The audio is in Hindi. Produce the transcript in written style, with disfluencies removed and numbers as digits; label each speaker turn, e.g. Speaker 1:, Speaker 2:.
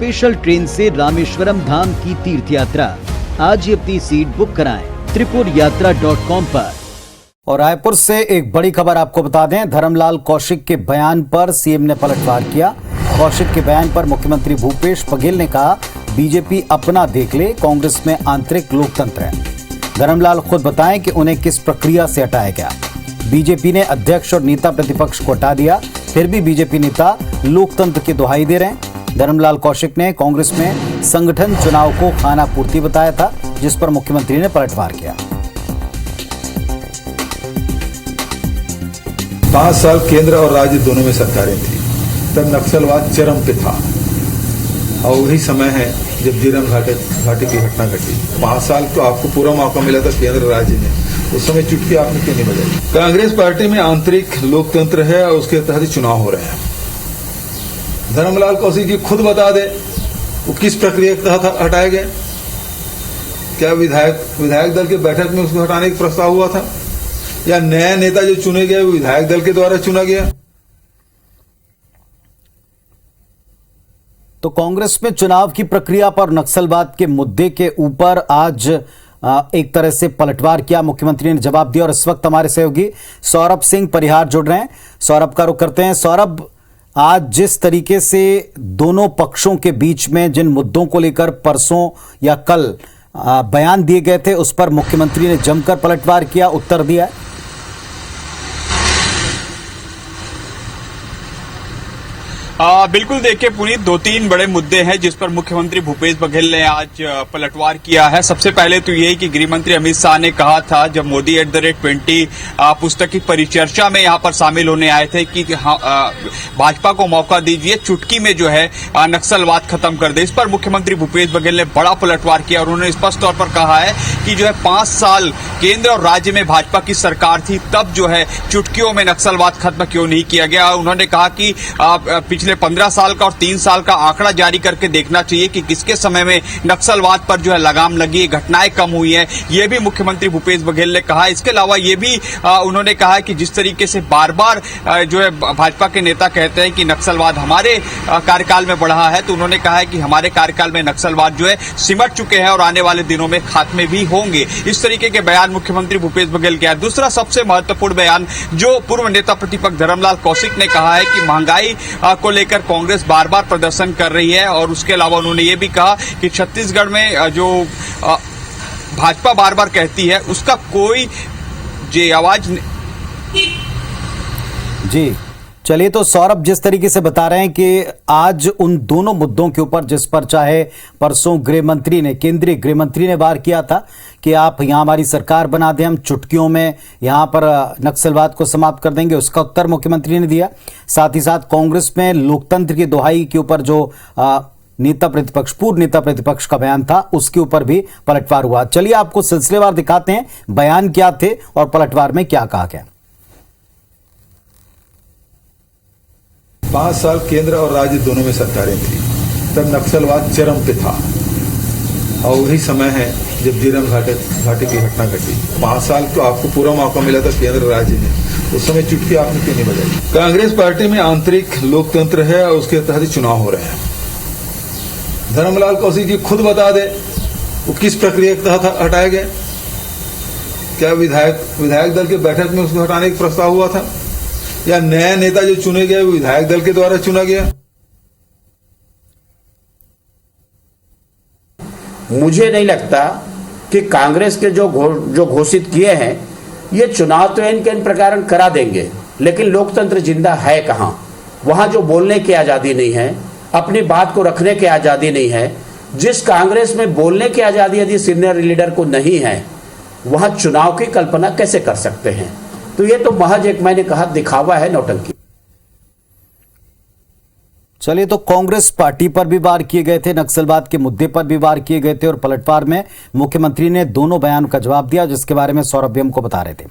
Speaker 1: स्पेशल ट्रेन से रामेश्वरम धाम की तीर्थ यात्रा। आज ही अपनी सीट बुक कराएं त्रिपुरयात्रा.com पर।
Speaker 2: और रायपुर से एक बड़ी खबर आपको बता दें, धर्मलाल कौशिक के बयान पर सीएम ने पलटवार किया। कौशिक के बयान पर मुख्यमंत्री भूपेश बघेल ने कहा, बीजेपी अपना देख ले, कांग्रेस में आंतरिक लोकतंत्र है। धर्मलाल खुद बताएं कि उन्हें किस प्रक्रिया से हटाया गया। बीजेपी ने अध्यक्ष और नेता प्रतिपक्ष को हटा दिया, फिर भी बीजेपी नेता लोकतंत्र की दुहाई दे रहे हैं। धर्मलाल कौशिक ने कांग्रेस में संगठन चुनाव को खाना पूर्ति बताया था, जिस पर मुख्यमंत्री ने पलटवार किया।
Speaker 3: 5 साल केंद्र और राज्य दोनों में सरकारें थी, तब नक्सलवाद चरम पे था और वही समय है जब जीरम घाटी की घटना घटी। 5 साल तो आपको पूरा मौका मिला था केंद्र राज्य में, उस समय चुटकी आपने क्यों नहीं बजाई? कांग्रेस पार्टी में आंतरिक लोकतंत्र है और उसके तहत चुनाव हो रहे हैं। धर्मलाल कौशिक जी खुद बता दे वो किस प्रक्रिया के तहत हटाए गए। क्या विधायक दल की बैठक में उसको हटाने का प्रस्ताव हुआ था, या नया नेता जो चुने गए वो विधायक दल के द्वारा चुना गया?
Speaker 2: तो कांग्रेस में चुनाव की प्रक्रिया पर नक्सलवाद के मुद्दे के ऊपर आज एक तरह से पलटवार किया। मुख्यमंत्री ने जवाब दिया और इस वक्त हमारे सहयोगी सौरभ सिंह परिहार जुड़ रहे हैं। सौरभ का रुख करते हैं। सौरभ, आज जिस तरीके से दोनों पक्षों के बीच में जिन मुद्दों को लेकर परसों या कल बयान दिए गए थे, उस पर मुख्यमंत्री ने जमकर पलटवार किया, उत्तर दिया है।
Speaker 4: बिल्कुल, देखिए पुनीत, 2-3 बड़े मुद्दे हैं जिस पर मुख्यमंत्री भूपेश बघेल ने आज पलटवार किया है। सबसे पहले तो यही कि गृह मंत्री अमित शाह ने कहा था जब मोदी @20 पुस्तक की परिचर्चा में यहां पर शामिल होने आए थे कि भाजपा को मौका दीजिए, चुटकी में जो है नक्सलवाद खत्म कर दे। इस पर मुख्यमंत्री भूपेश बघेल ने बड़ा पलटवार किया और उन्होंने स्पष्ट तौर पर कहा है कि जो है 5 साल केंद्र और राज्य में भाजपा की सरकार थी, तब जो है चुटकियों में नक्सलवाद खत्म क्यों नहीं किया गया। उन्होंने कहा कि पिछले 15 साल का और 3 साल का आंकड़ा जारी करके देखना चाहिए कि किसके समय में नक्सलवाद पर जो है लगाम लगी, घटनाएं कम हुई हैं। ये भी मुख्यमंत्री भूपेश बघेल ने कहा। इसके अलावा ये भी उन्होंने कहा कि जिस तरीके से बार बार जो है भाजपा के नेता कहते हैं कि नक्सलवाद हमारे कार्यकाल में बढ़ा है, तो उन्होंने कहा है कि हमारे कार्यकाल में नक्सलवाद जो है सिमट चुके हैं और आने वाले दिनों में खात्मे भी होंगे। इस तरीके के बयान मुख्यमंत्री भूपेश बघेल के। दूसरा सबसे महत्वपूर्ण बयान जो पूर्व नेता प्रतिपक्ष धर्मलाल कौशिक ने कहा है कि महंगाई को लेकर कांग्रेस बार बार प्रदर्शन कर रही है, और उसके अलावा उन्होंने ये भी कहा कि छत्तीसगढ़ में जो भाजपा बार बार कहती है उसका कोई आवाज जी।
Speaker 2: चलिए, तो सौरभ जिस तरीके से बता रहे हैं कि आज उन दोनों मुद्दों के ऊपर जिस पर चाहे परसों केंद्रीय गृह मंत्री ने वार किया था कि आप यहां हमारी सरकार बना दें, हम चुटकियों में यहां पर नक्सलवाद को समाप्त कर देंगे, उसका उत्तर मुख्यमंत्री ने दिया। साथ ही साथ कांग्रेस में लोकतंत्र की दुहाई के ऊपर जो पूर्व नेता प्रतिपक्ष का बयान था, उसके ऊपर भी पलटवार हुआ। चलिए आपको सिलसिलेवार दिखाते हैं बयान क्या थे और पलटवार में क्या कहा गया।
Speaker 3: 5 साल केंद्र और राज्य दोनों में सरकारें थी, तब नक्सलवाद चरम पे था और वही समय है जब जीरम घाटी की घटना घटी। 5 साल तो आपको पूरा मौका मिला था केंद्र राज्य में, उस समय चुटकी आपने क्यों नहीं बजाई? कांग्रेस पार्टी में आंतरिक लोकतंत्र है और उसके तहत चुनाव हो रहे हैं। धर्मलाल कौशिक जी खुद बता दे वो किस प्रक्रिया के तहत हटाए गए। क्या विधायक दल की बैठक में उसको हटाने का प्रस्ताव हुआ था, या नया नेता जो चुने गए वो विधायक दल के द्वारा चुना गया?
Speaker 5: मुझे नहीं लगता कि कांग्रेस के जो घोषित किए हैं ये चुनाव तो इनके इन प्रकार करा देंगे, लेकिन लोकतंत्र जिंदा है कहां? वहां जो बोलने की आजादी नहीं है, अपनी बात को रखने की आजादी नहीं है। जिस कांग्रेस में बोलने की आजादी यदि सीनियर लीडर को नहीं है, वहां चुनाव की कल्पना कैसे कर सकते हैं? तो ये तो महज एक, मैंने कहा, दिखावा है, नौटंकी।
Speaker 2: चलिए, तो कांग्रेस पार्टी पर भी वार किए गए थे, नक्सलवाद के मुद्दे पर भी वार किए गए थे और पलटवार में मुख्यमंत्री ने दोनों बयान का जवाब दिया, जिसके बारे में सौरभ भी हमको बता रहे थे।